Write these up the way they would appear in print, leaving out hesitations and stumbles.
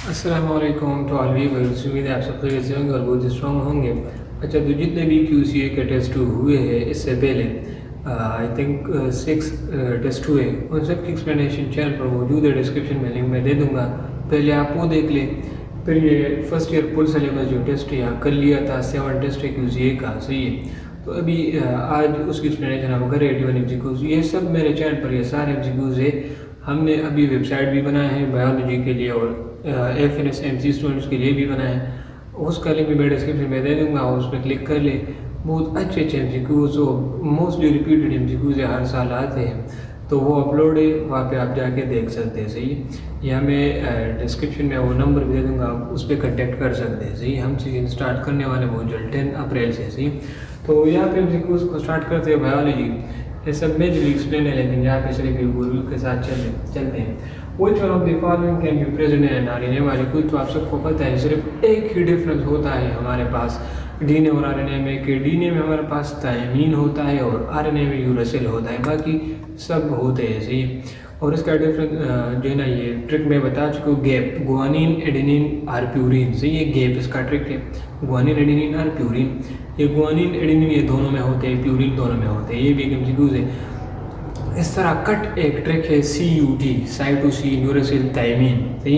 अस्सलामुअलैकुम to all viewers. उम्मीद है आप सब खैरियत से होंगे और बहुत स्ट्रॉन्ग होंगे। अच्छा, तो जितने भी QCA के टेस्ट हुए हैं इससे पहले आई थिंक 6 टेस्ट हुए, उन सब की एक्सप्लेनेशन चैनल पर मौजूद है, डिस्क्रिप्शन में लिंक मैं दे दूंगा, पहले आप वो देख लें। फिर ये फर्स्ट ईयर फुल सिलेबस जो टेस्ट है कर लिया था, 7 टेस्ट है QCA का, सही है। तो अभी आज उसकी एक्सप्लेनेशन हम करें। 81 MCQs ये सब मेरे चैनल पर ये सारे MCQs है। हमने अभी वेबसाइट भी बनाए हैं बायोलॉजी के लिए और FNS-MC स्टूडेंट्स के लिए भी बनाए हैं। उसका लिंक भी मैं डिस्क्रिप्शन में दे दूंगा, उस पर क्लिक कर ले। बहुत अच्छे अच्छे MCQs और मोस्टली रिपीटेड MCQs हर साल आते हैं, तो वो अपलोड है, वहाँ पे आप जाके देख सकते हैं, सही है। या मैं डिस्क्रिप्शन में वो नंबर भी दे दूंगा, आप उस पर कॉन्टेक्ट कर सकते हैं, सही। हम सीजन स्टार्ट करने वाले बहुत जल्द 10 अप्रैल से, सही। तो यहाँ पे MCQs को स्टार्ट करते हैं। बायोलॉजी ये सब मेजरली एक्सप्लेन है, लेकिन यहाँ पे सिर्फ रिव्यू के साथ चलते हैं। Which one of the following can be present in an RNA? हमारे कुछ तो आप सबको पता है, सिर्फ एक ही डिफरेंस होता है हमारे पास DNA और RNA में, कि DNA में हमारे पास थायमीन होता है और RNA में यूरेसिल होता है, बाकी सब होते हैं, सही। और इसका डिफरेंस जो है ना, ये ट्रिक मैं बता चुका हूँ, gap guanine adenine are purine, सही। ये गैप इसका ट्रिक है, गुआनिन एडेनिन आर प्यूरिन। ये गुआनिन एडेनिन ये दोनों में होते हैं, प्यूरिन दोनों में होते हैं, ये भी एक MCQs है। इस तरह कट एक ट्रिक है CUT, साइटोसिन यूरेसिल थायमीन, सही।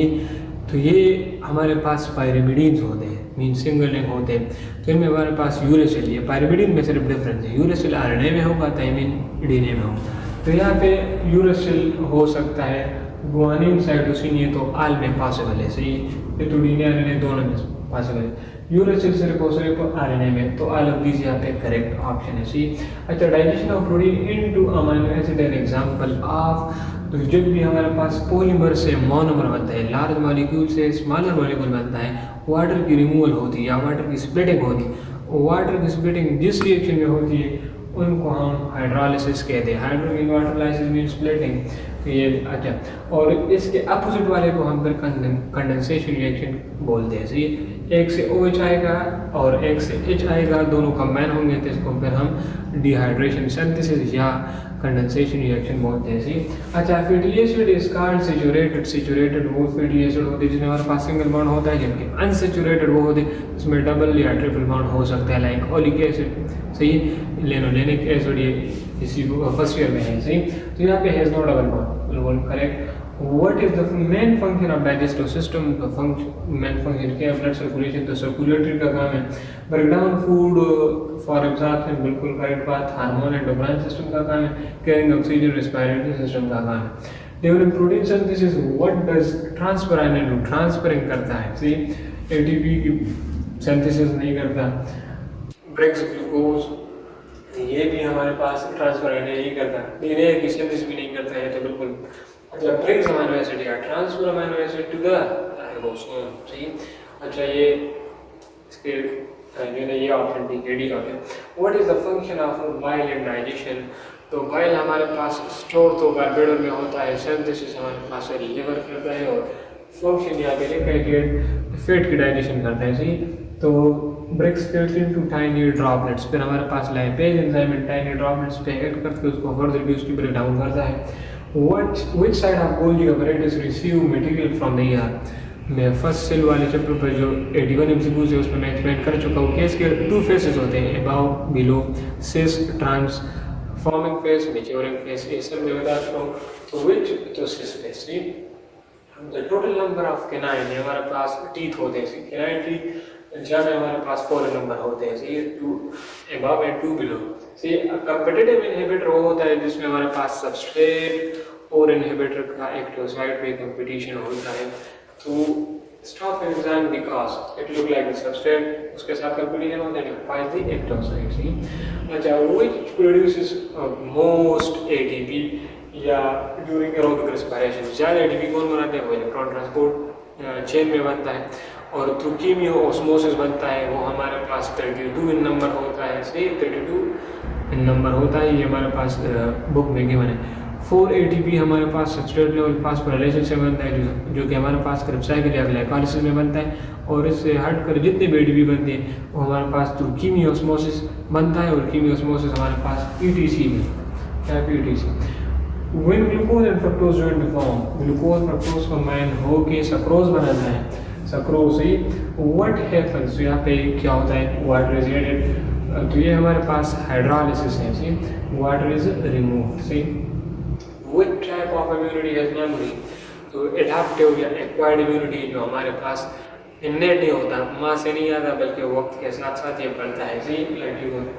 तो ये हमारे पास पायरिमिडीन्स होते हैं, मीन सिंगल लिंक होते हैं। तो इनमें हमारे पास यूरेसिल, ये पायरिमिडीन में सिर्फ डिफरेंस है, यूरेसिल RNA में होगा, थायमीन DNA में होगा। तो यहाँ पे यूरेसिल हो सकता है, गुआनिन साइटोसिन ये तो आल में पॉसिबल है, सही। ये तो DNA RNA दोनों में पॉसिबल है। यूरेसिल सिर्फ और सिर्फ RNA में, तो ऑल ऑफ दीज यहाँ पे करेक्ट ऑप्शन है, सी। अच्छा, digestion of protein into amino acid N example of. तो जब भी हमारे पास पॉलीमर से मोनोमर बनता है, लार्ज मॉलिक्यूल से स्मॉलर मॉलिक्यूल बनता है, वाटर की रिमूवल होती है या वाटर की स्प्लिटिंग होती है। वाटर की स्प्लिटिंग जिस रिएक्शन में होती है उनको हम हाइड्रोलिसिस कहते हैं। Hydrogen water lysis mean splitting. तो ये अच्छा, और इसके अपोजिट वाले को हम फिर कंडेंसेशन रिएक्शन बोलते हैं, सही। एक से OH आएगा और एक से H आएगा, दोनों कंबाइन होंगे, तो इसको फिर हम डिहाइड्रेशन सिंथेसिस या कंडेंसेशन रिएक्शन बोलते हैं, सही। अच्छा, fatty acid is called saturated. Saturated वो फैटी एसिड होते हैं जिसमें हमारे पास सिंगल बॉन्ड होता है, जबकि अनसैचुरेटेड वो होते हैं जिसमें डबल या ट्रिपल बॉन्ड हो सकता है, लाइक ओलिक एसिड, सही। लेनोलेनिक एसिड ये इसी फर्स्ट ईयर में है, सही। तो यहाँ पे हैज नो डबल बॉन्ड, बिल्कुल correct. What is the main function of digestive system? The main function क्या है? Blood circulation, तो circulatory का काम है। Break down food for absorption, बिल्कुल करेक्ट बात। हार्मोन एंडोक्राइन सिस्टम का काम है। Carrying oxygen, respiratory सिस्टम का काम है। During protein synthesis, what does transferrin do? Transferring करता है, सही। ATP की synthesis नहीं करता। Breaks glucose, ये भी हमारे पास ट्रांसफर नहीं करता। DNA की सिंथेसिस भी नहीं करता है, तो बिल्कुल। अच्छा, ब्रिंग्स अमीनो एसिड या transfer amino acid to the ribosome, सही। अच्छा, ये इसके जो है ये option D option. What is the function of bile in digestion? तो बाइल हमारे पास स्टोर तो कार्बोहाइड्रेट में होता है, सिंथेसिस हमारे पास लीवर करता है, और फंक्शन यहाँ पे लिखा है कि फैट की डाइजेशन करता है, सही। तो breaks fat into tiny droplets, फिर हमारे पास लाइपेज एंजाइम टाइनी ड्रॉपलेट्स पे एक्ट करके उसको फर्दर रिड्यूस की ब्रेक डाउन करता है। Which side of Golgi apparatus receive material from the ER? मैं फर्स्ट सेल वाले चैप्टर पर जो 81 MCQs है उसमें मैं एक्सप्लेन कर चुका हूँ कि इसके 2 फेसेस होते हैं, अबाव बिलो, सिस ट्रांसफॉर्मिंग फेस, मैच्योरिंग फेस, ये सब मैं बता चुका हूँ। तो cis face, the total number of canine, हमारे पास टीथ होते हैं, कैनाइन टीथ जहाँ हमारे पास 4 नंबर होते हैं, सही। 2 अबाव एंड 2 बिलो, सही। कॉम्पिटिटिव इनहिबिटर वो होता है जिसमें हमारे पास सबस्ट्रेट और इनहिबिटर का एक्टिव साइड पे कंपटीशन होता है। तो stop enzyme because it look like the substrate, उसके साथ कंपटीशन होता है, फाइंड द एक्टिव साइड, सही। अच्छा, व्हिच प्रोड्यूसेस मोस्ट ATP या ड्यूरिंग एरोबिक रेस्पिरेशन? ज़्यादा ATP कौन बनाते हैं? वो इलेक्ट्रॉन ट्रांसपोर्ट चेन में बनता है, और थ्रू कीमियो ऑस्मोसिस बनता है, वो हमारे पास 32 नंबर होता है, सही। 32 नंबर होता है, ये हमारे पास बुक में गिवन है। 4 ATP हमारे पास सबस्ट्रेट लेवल फास्फोराइलेशन से बनता है, जो कि हमारे पास क्रिप्साइकिल या ग्लाइकोलाइसिस में बनता है, और इससे हटकर जितने भी ATP बनते हैं वो हमारे पास थ्रू कीमियो ऑस्मोसिस बनता है, और कीमियो ऑस्मोसिस हमारे पास PTC में, क्या PTC। When glucose and fructose join to form, glucose fructose combine हो के सक्रोज बनाता है, सक्रोज से what happens, तो यहाँ पे क्या होता है, वाटर इज एडेड, तो ये हमारे पास हाइड्रोलिसिस है, see water is removed, see which type of immunity has memory, तो एडाप्टिव या एक्वायर्ड इम्यूनिटी जो हमारे पास इन्नेट नहीं होता, माँ से नहीं आता बल्कि वक्त के साथ साथ ये बढ़ता है, सी लड़की को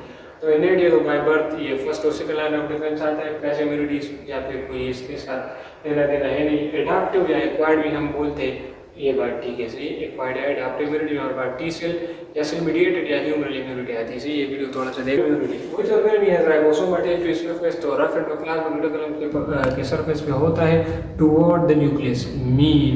तो इन्नेट ये तो बाय बर्थ ये फर्स्ट और सेकंड लाइन ऑफ डिफेंस आता है, पैसे इम्यूनिटी या फिर कोई इसके साथ लेना देना है नहीं। एडाप्टिव या एक्वायर्ड भी हम बोलते हैं, ये बात ठीक है, सही एक्वायर्ड है। एडाप्टिव इम्यूनिटी में हमारे पास टी सेल या सेल मीडिएटेड या ह्यूमरल इम्यूनिटी आती है, सही ये वीडियो थोड़ा सा देखो। Immunity which organism has ribosome attached to its surface, तो रफ एंडोप्लाज्म के सरफेस पे होता है टुवर्ड द न्यूक्लियस, मीन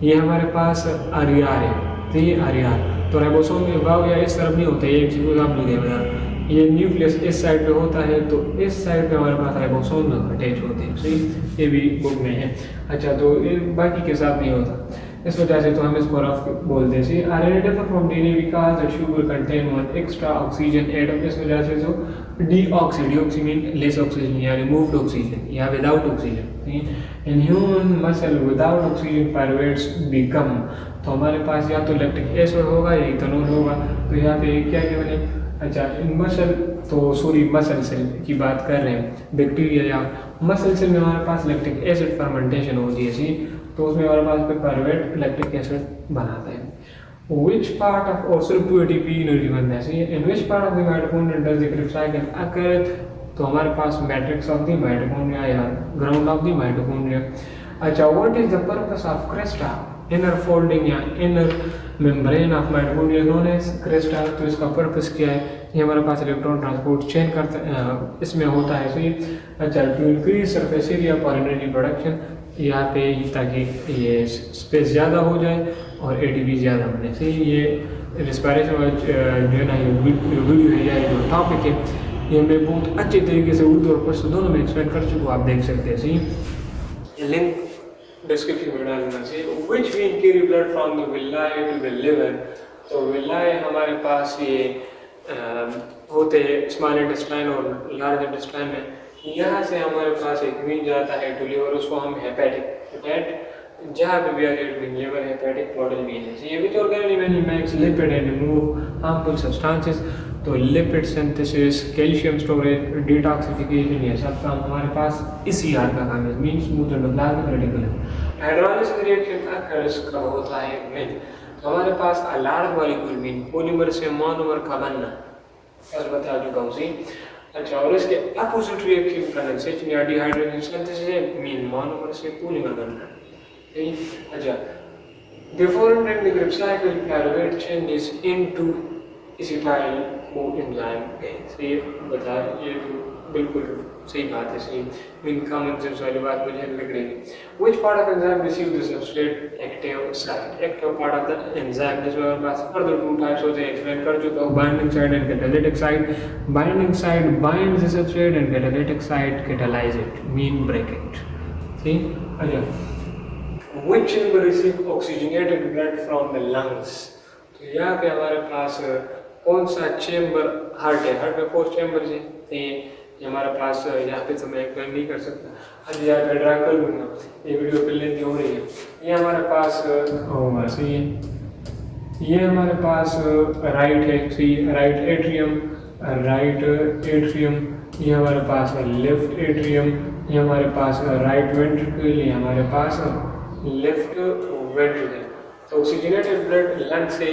ये हमारे पास आरआर है, तो ये आरआर तो राइबोसोम के भाव या इस तरफ नहीं होता, ये चीज़ आप लोग देखें ये न्यूक्लियस इस साइड पे होता है, तो इस साइड पे हमारे पास राइबोसोम अटैच होते हैं, सही ये भी बुक में है। अच्छा तो ये बाकी के साथ नहीं होता, इस वजह से तो हम इसको रफ बोलते हैं। RNA differ from DNA because that sugar contain one extra oxygen atom, इस वजह से जो डीऑक्सी मीन लेस ऑक्सीजन या रिमूव्ड ऑक्सीजन या without oxygen. In human muscle without oxygen pyruvates become, तो हमारे पास या तो लैक्टिक एसिड होगा या इथेनॉल होगा, तो यहाँ पे क्या क्या बने। अच्छा मसल तो सॉरी मसल सेल की बात कर रहे हैं, बैक्टीरिया या मसल सेल में हमारे पास लैक्टिक एसिड फर्मेंटेशन होती है, सी तो उसमें हमारे पास पायरुवेट लैक्टिक एसिड बनाता है। Which part of or सिर्फ 2 ATP एनर्जी बनता है, in which part of the mitochondria does the Krebs cycle occur, तो हमारे पास मैट्रिक्स ऑफ द माइटोकॉन्ड्रिया या ग्राउंड ऑफ द माइटोकॉन्ड्रिया। अच्छा what is the purpose of crista, inner folding या inner membrane of mitochondria known as crista, तो इसका purpose क्या है, ये हमारे पास इलेक्ट्रॉन ट्रांसपोर्ट चेन करता इसमें होता है, सही। अच्छा to increase surface area for energy production, यहाँ पे ताकि ये स्पेस ज़्यादा हो जाए और एटीपी ज़्यादा बने, सही ये रिस्पायरेशन वाला जो है ना ये वीडियो है या जो टॉपिक है ये मैं बहुत अच्छे तरीके से उर्दू और पश्तो दोनों में एक्सप्लेन कर चुका हूँ, आप देख सकते हैं, सही लिंक डिस्क्रिप्शन में डालना चाहिए। Which vein carry blood from the villi to the liver, तो विलाई हमारे पास ये होते हैं स्मॉल इंटेस्टाइन और लार्ज इंटेस्टाइन में, यहाँ से हमारे पास एक वीन जाता है टू लिवर, उसको हम हेपेटिक जहाँ पे भी vein liver hepatic portal vein है। ये which organism makes lipid and remove harmful substances, तो lipid synthesis, calcium storage, detoxification, ये सब काम हमारे पास इसी यार का काम है, mean smooth endoplasmic reticulum. Hydrolysis reaction occurs कब होता है में, तो हमारे पास लार्ज मॉलिक्यूल मीन पॉलीमर से मोनोमर का बनना, बस बता चुका हूँ, सी। अच्छा और इसके अपोजिट रिएक्शन कंडेंसेशन या डिहाइड्रेशन सिंथेसिस मीन मोनोमर से पॉलीमर बनना, सही। अच्छा before ending the Krebs cycle pyruvate changes into acetyl co enzyme है, सही बता, ये तो बिल्कुल सही बात है, सही मीन कॉमन सेंस वाली बात मुझे लग रही है। Which part of enzyme receive the substrate, active side, active part of the enzyme, जिसमें हमारे पास फर्दर 2 टाइप्स होते हैं, एक्सप्लेन कर चुका हूँ, binding side and catalytic side. Binding side binds the substrate and catalytic side catalyse it, mean break it, ठीक। अच्छा which chamber receive oxygenated blood from the lungs, तो यहाँ पे हमारे पास कौन सा चेम्बर, हार्ट है, हार्ट में 4 चैम्बर है, ये हमारे पास यहाँ पे तो मैं एक्सप्लेन नहीं कर सकता, आज यहाँ पे ड्रा कर लूँगा, ये वीडियो पे लेंथी हो रही है। ये हमारे पास होगा, सही है, ये हमारे पास राइट है, सही राइट एट्रियम, राइट एट्रियम, ये हमारे पास लेफ्ट एट्रियम, ये हमारे पास राइट वेंट्रिकल, ये हमारे पास लेफ्ट वेंट्रिकल। तो ऑक्सीजनेटेड ब्लड लंग से,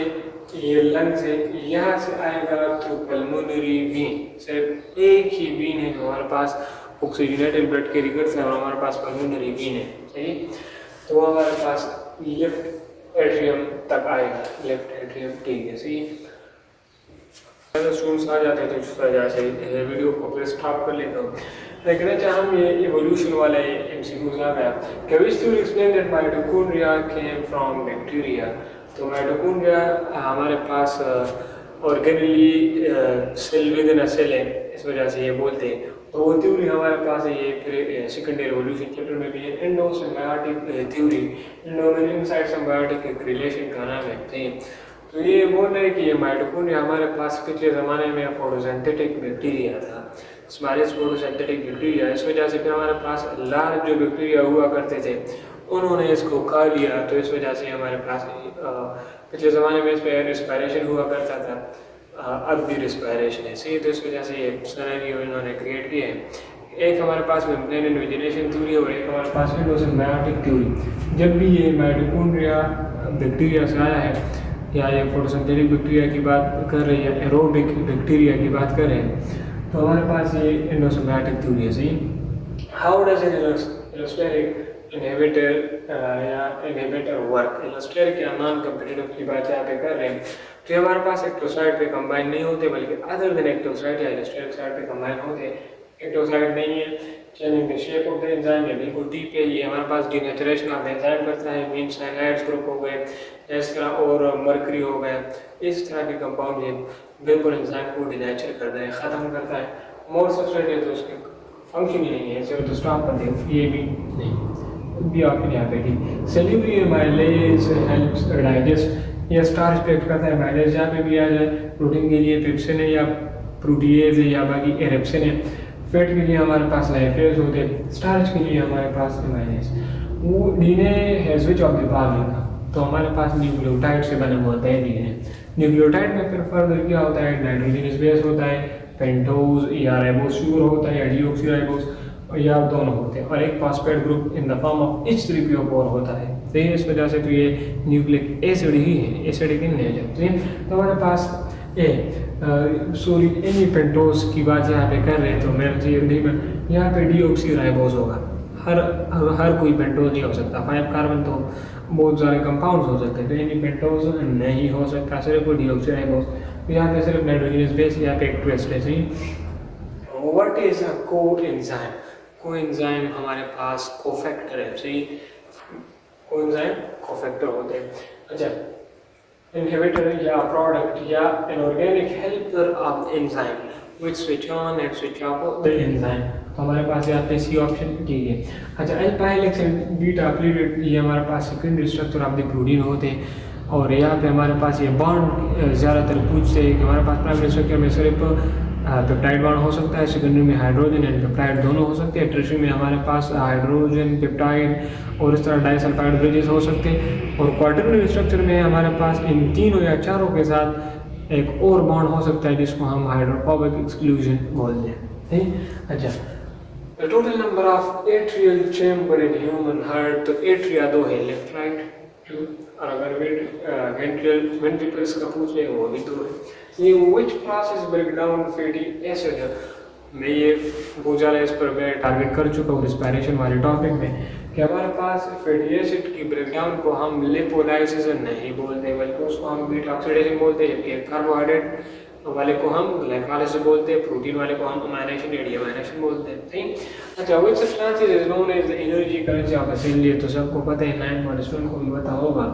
ये लंग से यहाँ से आएगा तो पल्मोनरी वीन, सिर्फ एक ही वीन है जो हमारे पास ऑक्सीजनेटेड ब्लड कैरी करता है और हमारे पास पल्मोनरी वीन है, सही। तो हमारे पास लेफ्ट एट्रियम तक आएगा, लेफ्ट एट्रियम, ठीक है, सही। स्टूडेंट्स आ जाते हैं तो इस वजह से वीडियो को फिर स्टॉप कर लेता हूँ। लेकिन अच्छा हम ये इवोल्यूशन वाला एमसीक्यूज आ गया, can we still explain that mitochondria came from bacteria, तो माइटोकॉन्ड्रिया हमारे पास organelle cell within a cell है, इस वजह से ये बोलते हैं। तो वो थ्योरी हमारे पास है, ये फिर सेकेंडरी एवोल्यूशन चैप्टर में भी है, इंडो सिम्बायोटिक थ्योरी, इंडो में इनसाइड सिम्बायोटिक एक रिलेशन का नाम है, सही। तो ये बोल रहे हैं कि ये माइटोकॉन्ड्रिया हमारे पास पिछले ज़माने में फोटोसिंथेटिक बैक्टीरिया था, स्मॉलेस्ट फोटोसिंथेटिक बैक्टीरिया। इस वजह से फिर हमारे पास लार्ज जो बैक्टीरिया हुआ करते थे उन्होंने इसको खा लिया, तो इस वजह से हमारे पास पिछले ज़माने में इस पर रिस्पायरेशन हुआ करता था, अब भी रिस्पायरेशन है। सही, तो इस वजह से ये सिनेरियो इन्होंने क्रिएट किया है। एक हमारे पास मेम्ब्रेन इन्वेजिनेशन थ्योरी और एक हमारे पास एंडोसिम्बायोटिक थ्योरी। जब भी ये माइटोकॉन्ड्रिया बैक्टीरिया से आया है या ये फोटोसिंथेटिक बैक्टीरिया की बात कर रहे हैं या एरोबिक बैक्टीरिया की बात कर रहे हैं, तो हमारे पास ये एंडोसिम्बायोटिक थ्योरी है। सही, how does N allosteric inhibitor या इनहिबिटर वर्क? एलोस्टेरिक या नॉन कॉम्पिटिटिव की बात यहाँ पे कर रहे हैं, तो हमारे पास एक्टोसाइड पे कंबाइन नहीं होते बल्कि अदर देन एक्टोसाइड या एलोस्टेरिक साइड पे कंबाइन होते हैं। एक्टोसाइड नहीं है, changing the shape of the enzyme या बिल्कुल डीप है, ये हमारे पास डीनेचुरेशन ऑफ द एंजाइम करता है। मीन साइनाइड्स ग्रुप हो गए इस तरह और मर्करी हो गया, इस तरह के कंपाउंड ये बिल्कुल एंजाइम को डीनेचर करता है, ख़त्म करता है। मोर सबस्ट्रेट है तो उसके फंक्शन ही नहीं है, सिर्फ तो स्टॉप कर दे, ये भी नहीं भी आपके यहाँ पे ठीक। सेल्यूलर एमाइलेज हेल्प्स डाइजेस्ट, ये स्टार्च पे करता है। माइलेज जहाँ पे भी आ जाए, प्रोटीन के लिए ट्रिप्सिन है या प्रोटीएज है या बाकी एरेप्सिन है। फैट के लिए हमारे पास लाइफेज होते हैं, स्टार्च के लिए हमारे पास एमाइलेज। वो डीएनए है स्विच ऑफ द पावर का, तो हमारे पास न्यूक्लियोटाइड से बना हुआ है डीएनए। न्यूक्लियोटाइड में फिर फर्दर क्या होता है, नाइट्रोजनस बेस होता है, पेंटोज या राइबोस्यूर होता है या डीऑक्सीराइबोस या दोनों होते हैं, और एक phosphate group in the form of H3PO4 होता है। तो इस वजह से तो ये न्यूक्लिक एसिड ही है, एसिडिक इन नेचर। तो हमारे पास सॉरी एनी पेंटोज की बात यहाँ पे कर रहे हैं, तो मैं यहाँ पे डीऑक्सीराइबोस होगा। हर कोई पेंटोज नहीं हो सकता, 5 कार्बन तो बहुत सारे कंपाउंड्स हो सकते हैं, तो एनी पेंटोज नहीं हो सकता, सिर्फ डीऑक्सीराइबोस। तो यहाँ पे सिर्फ नाइट्रोजनस बेस, यहाँ पे एक ट्विस्ट है। सही, what is a coenzyme? Coenzyme हमारे पास कोफैक्टर है। सही, कोएंजाइम कोफैक्टर होते हैं। अच्छा, inhibitor या product या inorganic helper of enzyme which switch on and switch off the enzyme। तो हमारे पास यहाँ पे सी ऑप्शन ठीक है। अच्छा, अल्पाइल बीटा प्लेटेड, ये हमारे पास secondary structure of the protein होते हैं, और यहाँ पे हमारे पास ये बॉन्ड ज़्यादातर पूछते हैं कि हमारे पास प्राइमरी स्ट्रक्चर में सिर्फ पेप्टाइड बॉन्ड हो सकता है, सेकेंडरी में हाइड्रोजन एंड पेप्टाइड दोनों हो सकते हैं, टर्शियरी में हमारे पास हाइड्रोजन पेप्टाइड और इस तरह डाइसल्फाइड ब्रिजेस हो सकते हैं, और क्वार्टरनरी स्ट्रक्चर में हमारे पास इन तीनों या चारों के साथ एक और बॉन्ड हो सकता है जिसको हम हाइड्रोफोबिक एक्सक्लूजन बोलते हैं। अच्छा, the total number of atrial chamber in human heart, तो एट्रिया 2 है, लेफ्ट राइट, और अगर वेंट्रिकल्स का पूछे वो भी 2 है। ये which process break down fatty acid, मैं ये बहुत ज़्यादा इस पर मैं टारगेट कर चुका हूँ रिस्पायरेशन वाले टॉपिक में, कि हमारे पास फैटी एसिड की ब्रेकडाउन को हम लिपोलाइसिस नहीं बोलते बल्कि उसको हम बीटा ऑक्सीडेशन बोलते हैं, जबकि कार्बोहाइड्रेट वाले को हम ग्लाइकोलाइसिस बोलते हैं, प्रोटीन वाले को हम अमाइनेशन या डीअमाइनेशन बोलते हैं। ठीक। अच्छा, which substance is known as the energy currency of the cell, ये तो सबको पता है, 9 वाले स्टूडेंट को भी पता होगा।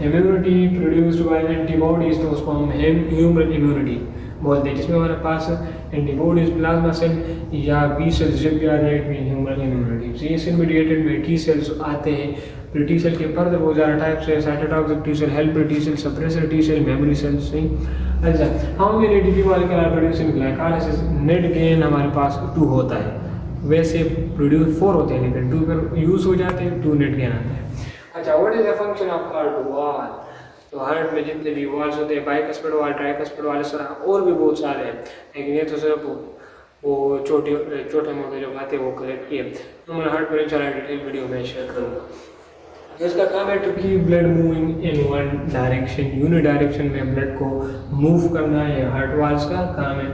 इम्यूनिटी प्रोड्यूस्ड बाय एंटीबॉडीज, तो उसको हम ह्यूमन इम्यूनिटी बोलते हैं, जिसमें हमारे पास एंटीबॉडीज प्लाज्मा सेल या बी सेल्स जब भी आ जाए ह्यूमन इम्यूनिटी। ये सेल मीडिएटेड में टी सेल्स आते हैं, फिर टी सेल के फर्दर बहुत ज़्यादा टाइप्स है, cytotoxic T cell, helper T cell, suppressor T cell, memory cells. नहीं, अच्छा, how many ATP molecule are produce in glycolysis, net gain हमारे पास 2 होता है, वैसे प्रोड्यूस 4 होते हैं लेकिन 2 पर यूज़ हो जाते हैं, 2 नेट गेन आता है। अच्छा, what is the function of heart wall, तो हार्ट में जितने भी वॉल्स होते हैं, बाइकस्पिड वॉल, ट्राइकस्पिड वॉल, इस तरह और भी बहुत सारे हैं, लेकिन ये तो सिर्फ वो छोटे मोटे जो बातें वो कलेक्ट किए। तो मैं हार्ट पर इंशाल्लाह डिटेल वीडियो में शेयर करूँगा। इसका काम है to keep blood moving in one direction, uni direction में ब्लड को मूव करना, ये हार्ट वॉल्स का काम है।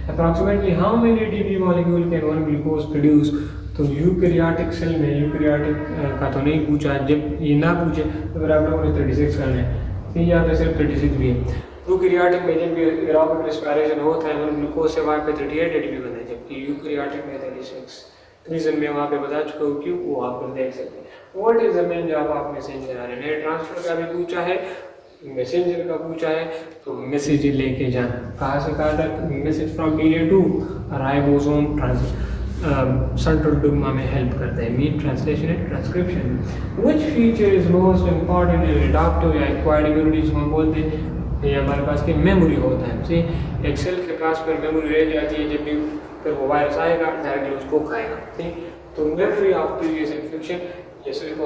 Approximately how many ATP molecule can one glucose produce, तो यूकैरियोटिक सेल में, यूकैरियोटिक का तो नहीं पूछा, जब ये ना पूछे तो फिर आप लोगों ने 36 करना है, तो यहाँ पे सिर्फ 36 भी है। प्रोकैरियोटिक में जब भी एरोबिक रेस्पिरेशन होता है वन ग्लूकोज से वहाँ पे 38 एटीपी बनता है, जबकि यूकैरियोटिक में 36। रीजन मैं वहाँ पे बता चुका हूँ क्यों, वो आप लोग देख सकते हैं। What is the main job of messenger RNA transfer का भी पूछा है, मैसेंजर का पूछा है, तो मैसेज लेके जाना, कहाँ से कहाँ तक, message from DNA to ribosome central dogma में हेल्प करता है, mean translation and transcription. Which feature is most important in adaptive या एक्वायर्ड इम्यूनिटी, हम बोलते हैं ये हमारे पास की मेमोरी होता है। सी एक्सेल के पास पर मेमोरी रह जाती है, जब भी फिर वो वायरस आएगा डायरेक्टली उसको खाएगा, ठीक। तो मेमोरी ऑफ प्रीवियस इन्फेक्शन ये सिर्फ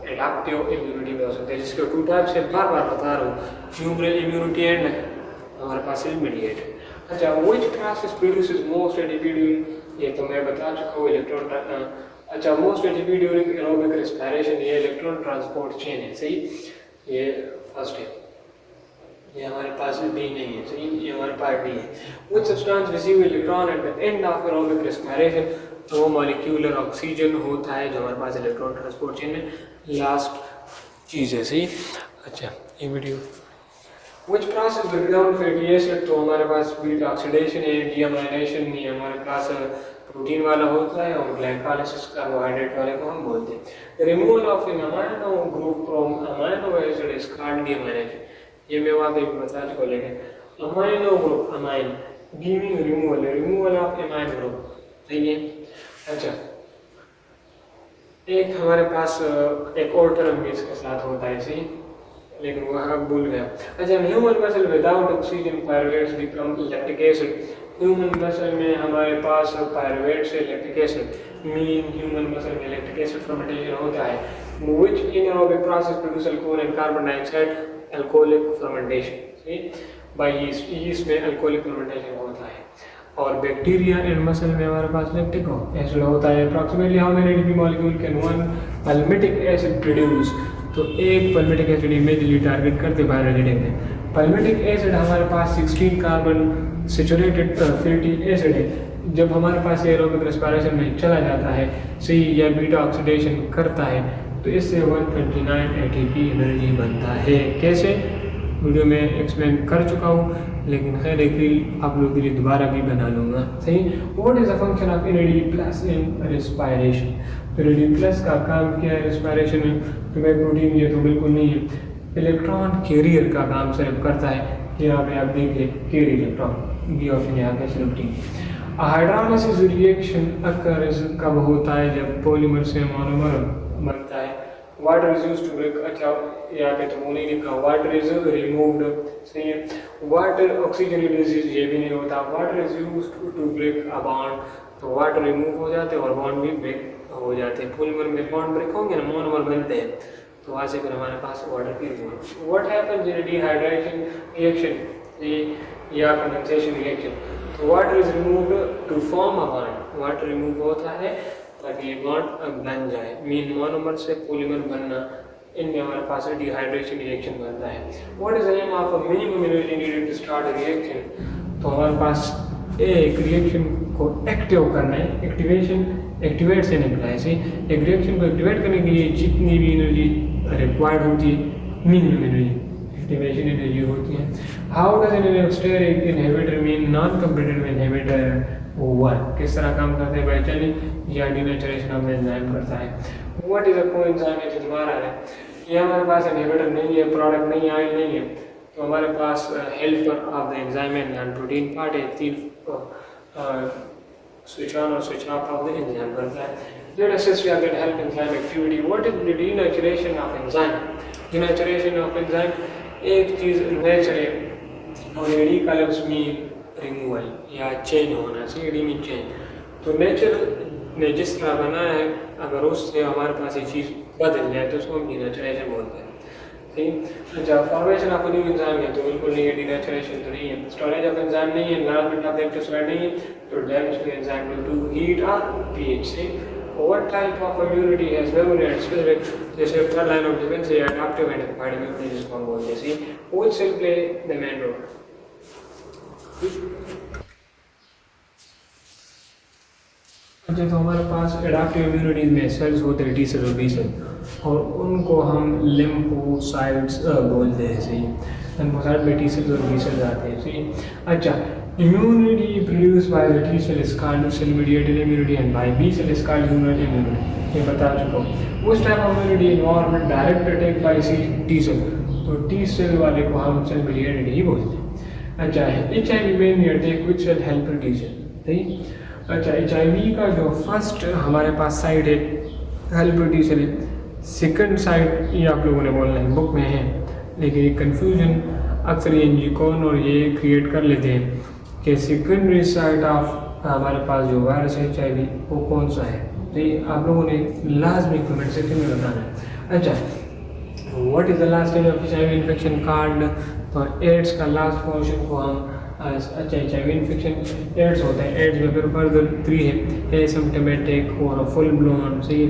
एडाप्टिव इम्यूनिटी में हो सकता है, जिसके 2 टाइप्स है, बार बार बता रहा हूँ, ह्यूमरल इम्यूनिटी एंड हमारे पास इमीडिएट। अच्छा, which process produces most ATP during, ये तो मैं बता चुका हूँ, इलेक्ट्रॉन। अच्छा, most ATP during aerobic respiration, ये इलेक्ट्रॉन ट्रांसपोर्ट चेन है, सही, ये फर्स्ट है, ये हमारे पास भी नहीं है, सही, ये हमारे पास भी है। Which substance receive electron at the end of aerobic respiration, वो मॉलिक्यूलर ऑक्सीजन होता है जो हमारे पास इलेक्ट्रॉन ट्रांसपोर्ट चेन में लास्ट चीज़ है, सही। अच्छा, ये video which process break down fatty acid, तो हमारे पास बीटा ऑक्सीडेशन है, डीअमाइनेशन नहीं, हमारे पास प्रोटीन वाला होता है, और ग्लाइकोलाइसिस कार्बोहाइड्रेट वाले को हम बोलते हैं। Removal of an amino group from amino acid is called deamination, ये मैं वहाँ पे बता चुका, लेकिन amino group, amine giving removal of amine group, सही है। अच्छा, एक हमारे पास एक और टर्म भी इसके साथ होता है, सही, लेकिन वो हम भूल गया। अच्छा, human muscle without oxygen pyruvates become lactic acid, human muscle में हमारे पास पायरुवेट से lactic acid, mean human muscle में लैक्टिक एसिड फर्मेंटेशन होता है, which anaerobic process produce alcohol and carbon dioxide, alcoholic fermentation, सही, बाय यीस्ट में alcoholic fermentation होता है। और बैक्टीरिया एंड मसल में हमारे पास लैक्टिक एसिड होता है। Approximately how many ATP molecule can one palmitic acid produce, तो एक पैल्मिटिक एसिड इमेजली टारगेट करते बायोरेडिक में। पैल्मिटिक एसिड हमारे पास 16 कार्बन सैचुरेटेड फैटी एसिड है, जब हमारे पास एरोबिक रेस्पिरेशन में चला जाता है, सही, या बीटा ऑक्सीडेशन करता है, तो इससे 129 एटीपी एनर्जी बनता है। कैसे, वीडियो में एक्सप्लेन कर चुका हूँ, लेकिन खैर एक रील आप लोगों के लिए दोबारा भी बना लूँगा, सही। What is the function of energy plus in respiration, energy plus का काम क्या है रेस्पिरेशन में, तो मैं प्रोटीन ये तो बिल्कुल नहीं है, इलेक्ट्रॉन कैरियर का काम सिर्फ करता है। यहाँ पे आप देख लें, कैरी इलेक्ट्रॉन बी ऑफ यहाँ पे सिर्फ टी। हाइड्रोलाइसिस रिएक्शन अकर्स कब होता है, जब पॉलीमर से मोनोमर बनता है। Water is used to break, अच्छा यहाँ पे तो वो नहीं लिखा, वाटर इज रिमूव्ड, सही है। वाटर ऑक्सीजन रिलीज, ये भी नहीं होता। Water is used to break a bond, तो वाटर रिमूव हो जाते हैं और बॉन्ड भी ब्रेक हो जाते हैं। पॉलीमर में बॉन्ड ब्रेक होंगे ना, मोनोमर बनते हैं, तो वहाँ से फिर हमारे पास वाटर की remove. What happens in dehydration reaction या कंडेंसेशन रिएक्शन, तो water is removed to form a bond, water remove होता है ताकि ये बॉन्ड बन जाए, मीन मोनोमर से पॉलीमर बनना, इनमें हमारे पास डिहाइड्रेशन रिएक्शन बनता है। What is the aim of a minimum energy needed to start a reaction, तो हमारे पास एक रिएक्शन को एक्टिव करना है, एक्टिवेट से निकला है, सही। एक रिएक्शन को एक्टिवेट करने के लिए जितनी भी एनर्जी रिक्वायर्ड होती है, मिनिमम एनर्जी एक्टिवेशन एनर्जी होती है। How does an steric inhibitor mean non competitive inhibitor work, किस तरह काम करते हैं, बाय चेंजिंग या डिनेचरेशन ऑफ एंजाइम करता है। व्हाट इज अ कोएंजाइम, ये दोबारा है, ये हमारे पास इनहिबिटर नहीं है, प्रोडक्ट नहीं है, नहीं है, तो हमारे पास helper of the enzyme and protein part है, 3 switch on or switch off of the enzyme करता है। Let us just that help enzyme activity. What is the denaturation of enzyme? Denaturation of enzyme एक चीज़ nature है और AD का लफ्ज़ mean removal या change होना, सी में चेंज। तो नेचर ने जिस तरह बनाया है, अगर उससे हमारे पास ये चीज़ बदल जाए तो उसको हम डिनेचरेशन बोलते हैं, ठीक। जब फॉर्मेशन ऑफ न्यू एंजाइम है तो बिल्कुल नहीं है, डिनेचरेशन तो नहीं है। स्टोरेज ऑफ एंजाइम नहीं है, एनवायरनमेंट ऑफ एक्टिव नहीं है, तो damage to enzyme due to heat और पीएच से। What type of immunity has memory and specific, जैसे थर्ड लाइन ऑफ डिफेंस है एडाप्टिव एंड एक्वायर्ड इम्यूनिटी जिसको हम बोलते हैं, see which cell play the main role. अच्छा, तो हमारे पास एडाप्टिव इम्यूनिटी में सेल्स होते हैं, टी सेल और बी सेल, और उनको हम लिम्फोसाइट्स बोलते हैं, सही। लिम्फोसाइट में टी सेल्स और बी सेल्स आते हैं, सही। अच्छा, immunity produce by the T cell is called cell mediated immunity and by B cell is called humoral immunity, ये बता चुका हूँ। उस type of immunity environment direct attack by T cell, तो टी सेल वाले को हम सेल मीडिएटेड ही बोलते हैं। अच्छा, HIV में अटैक विच सेल हेल्पर टी सेल, सही। अच्छा, HIV का जो फर्स्ट हमारे पास साइड है हेल्पर टी सेल है, सेकंड साइड ये आप लोगों ने बोलना है, बुक में है, लेकिन ये कन्फ्यूजन अक्सर ये एनजीकॉन और ये क्रिएट कर लेते हैं कि सेकेंडरी साइट ऑफ हमारे पास जो वायरस है HIV वो कौन सा है। तो ये आप लोगों ने लाजमी कमेंट सेक्शन में बताना है। अच्छा, what is the last stage of HIV infection card. तो एड्स का लास्ट पोर्शन को हम अच्छा HIV इन्फेक्शन एड्स होता है। एड्स में फिर फर्दर 3 है, एसिम्प्टोमेटिक और फुल ब्लोन, सही,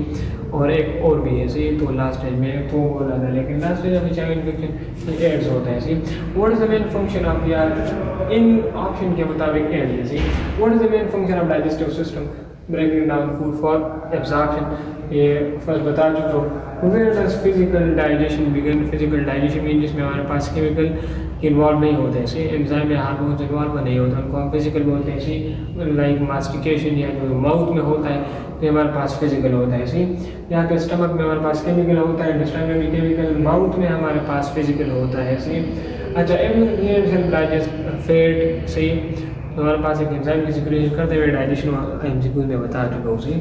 और एक और भी है, सही। तो लास्ट स्टेज में तो बोला था, लेकिन last stage of HIV infection ये एड्स होता है, सही। What is the main function of यार इन ऑप्शन के मुताबिक एड्स है, सही। What is the main function of digestive system, breaking down food for absorption, ये फर्स्ट बता चुका हूँ। Where does physical digestion begin. Physical digestion mean जिसमें हमारे पास केमिकल इन्वॉल्व नहीं होते हैं, सी एंजाइम या हार्मोन्स इन्वॉल्व नहीं होता, उनको हम फिजिकल बोलते हैं, सी। लाइक मास्टिकेशन या जो माउथ में होता है तो हमारे पास फिजिकल होता है, सी। यहाँ पे स्टमक में हमारे पास केमिकल होता है, इंटेस्टाइन में भी केमिकल, माउथ में हमारे पास फिजिकल होता है, सी। अच्छा, एम डाइजेस्ट फैट, सही। तो हमारे पास एक एंजाइम की सिक्रेशन करते हुए डाइजेशन MCQ में बता चुका हूँ, सही।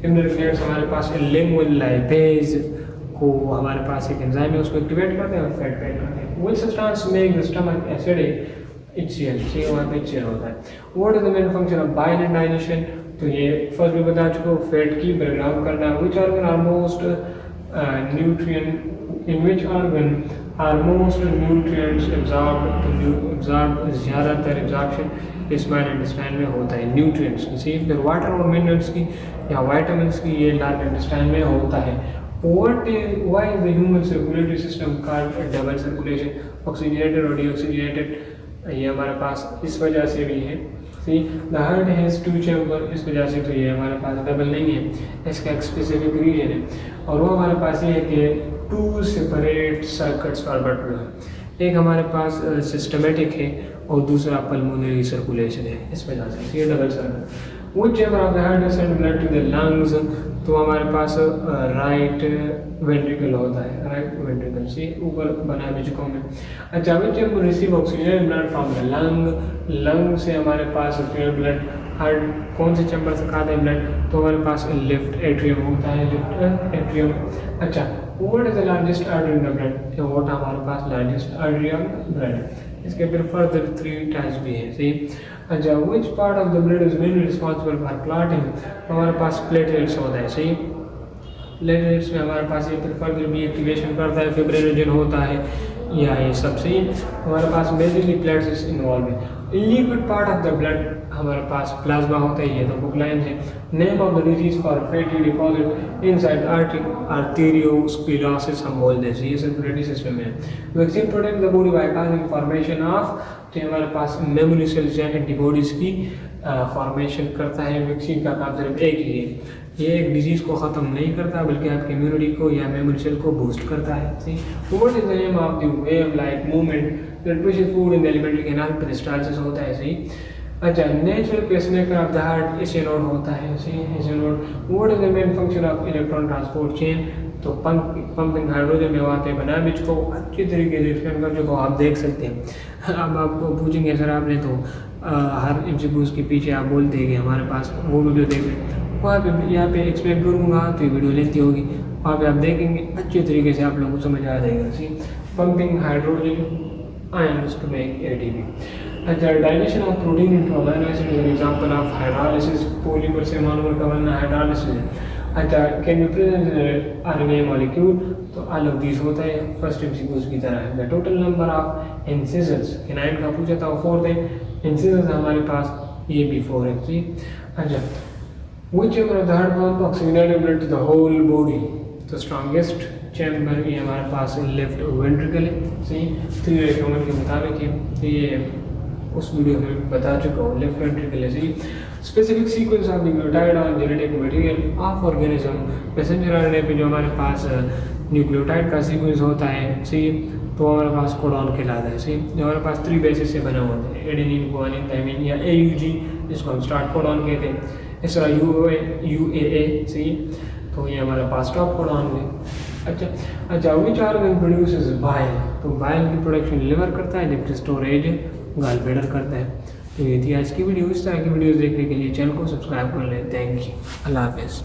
इम्यूनोग्लोबुलिन्स हमारे पास लिंगुअल लाइपेज को हमारे पास एक एंजाइम है, उसको एक्टिवेट करते हैं और फैट पैक करते हैं। Which substance make the stomach acidic, HCl, सी। वहाँ पे HCl होता है। What is the main function of bile and digestion. तो ये फर्स्ट में बता चुका हूँ, फैट की ब्रेकडाउन करना। Which organ are most nutrient, in which organ are most nutrients absorb, ज़्यादातर एब्जॉर्प्शन स्मॉल इंटेस्टाइन में होता है न्यूट्रिएंट्स की, सी। फिर वाटर और मिनरल्स की या वाइटामिन्स की ये लार्ज इंटेस्टाइन में होता है। why is the human circulatory system called double circulation, oxygenated और deoxygenated, ये हमारे पास इस वजह से भी है, सी। द हार्ट हैज़ 2 चैम्बर, इस वजह से तो ये हमारे पास डबल नहीं है, इसका एक स्पेसिफिक रीजन है, और वो हमारे पास ये है कि 2 separate circuits for blood flow है। एक हमारे पास सिस्टमेटिक है और दूसरा पल्मोनरी सर्कुलेशन है, इस वजह से ये double circuit. Which chamber of the heart send blood to the lungs. तो हमारे पास राइट वेंट्रिकल होता है, राइट वेंट्रिकल, सी। ऊपर बना भी चुका हूँ मैं। अच्छा, which chamber receive oxygen blood from the lung. Lung से हमारे पास ब्लड हार्ट कौन से चैम्बर से खाता है ब्लड, तो हमारे पास लेफ्ट एट्रियम होता है, लेफ्ट एट्रियम। अच्छा, what is the largest artery in the blood. What हमारे पास लार्जेस्ट आर्टरी ऑफ ब्लड। इसके फिर फर्दर 3 टाइप्स भी हैं, सही। अच्छा, which part of the blood is mainly responsible for clotting. हमारे पास प्लेटलेट्स होता है, सही। प्लेटलेट्स में हमारे पास ये फिर फर्दर भी एक्टिवेशन करता है, फिब्रिनोजन होता है, या ये सब, सही। हमारे पास मेजरली प्लेटलेट्स इन्वॉल्व है। Liquid part of the blood हमारे पास प्लाज्मा होता है, ये तो बुक लाइन है। Name of the disease for fatty deposit inside arteriosclerosis हम बोल देते हैं, ये सर्कुलेटरी सिस्टम है। Vaccine protect the body by causing formation of, तो हमारे पास मेमोरी सेल्स या एंटीबॉडीज़ की फॉर्मेशन करता है। वैक्सीन का काम सिर्फ एक ही है, ये एक डिजीज़ को ख़त्म नहीं करता बल्कि आपकी इम्यूनिटी को या मेमोरी सेल को बूस्ट करता है, सही। What is the name of the wave like movement that pushes food in the alimentary canal, peristalsis होता है, सही। अच्छा, natural pacemaker of the heart S node होता है, सही, S node. What is the main function of electron transport chain. तो pumping hydrogen में वहाँ पे बना भी इसको अच्छी तरीके से एक्सप्लेन कर चुका, आप देख सकते हैं। अब आपको पूछेंगे सर आपने तो हर MCQs के पीछे आप बोलते हैं कि हमारे पास वो वीडियो देखें, वहाँ पे यहाँ पे एक्सप्लेन करूँगा तो ये वीडियो लेती होगी, वहाँ पे आप देखेंगे अच्छे तरीके से आप लोगों को समझ आ जाएगा, see. Pumping hydrogen ions to make ATP. अच्छा, digestion of protein into amino acid is an example of hydrolysis, polymer से मोनोमर का बनना हाइड्रोलिसिस है। अच्छा, can you present RNA molecule, तो ऑल ऑफ दीज होता है, फर्स्ट MCQs की तरह है। The total number of incisors, canine का पूछा था, 4 थे, इंसिजर्स हमारे पास ये भी 4 है, जी। अच्छा, which chamber of the heart pump oxygenated blood to the whole body. तो स्ट्रॉन्गेस्ट चैम्बर ये हमारे पास लेफ्ट वेंट्रिकल है, सही। 3 रेकमेंड के मुताबिक है, तो ये उस वीडियो में बता चुका हूँ, लेफ्ट वेंट्रिकल है, सही। Specific sequence of nucleotide on genetic material of organism, messenger RNA पे जो हमारे पास न्यूक्लियोटाइड का सीक्वेंस होता है, सही, तो हमारे पास कोडॉन कहलाता है, सही। जो हमारे पास 3 बेसिस से बना होता है, एडेनिन, गुआनिन, थाइमिन या AUG, जिसको हम स्टार्ट कोडॉन कहते हैं। इस तरह UAA, सही, तो ये हमारे पास स्टॉप कोडॉन है। अच्छा, विच ऑर्गन प्रोड्यूसेस बाइल। तो बाइल की प्रोडक्शन लिवर करता है, जबकि स्टोरेज गॉल ब्लैडर करता है। तो ये थी आज की वीडियो। इस तरह की वीडियोस देखने के लिए चैनल को सब्सक्राइब कर लें। थैंक यू, अल्लाह हाफिज़।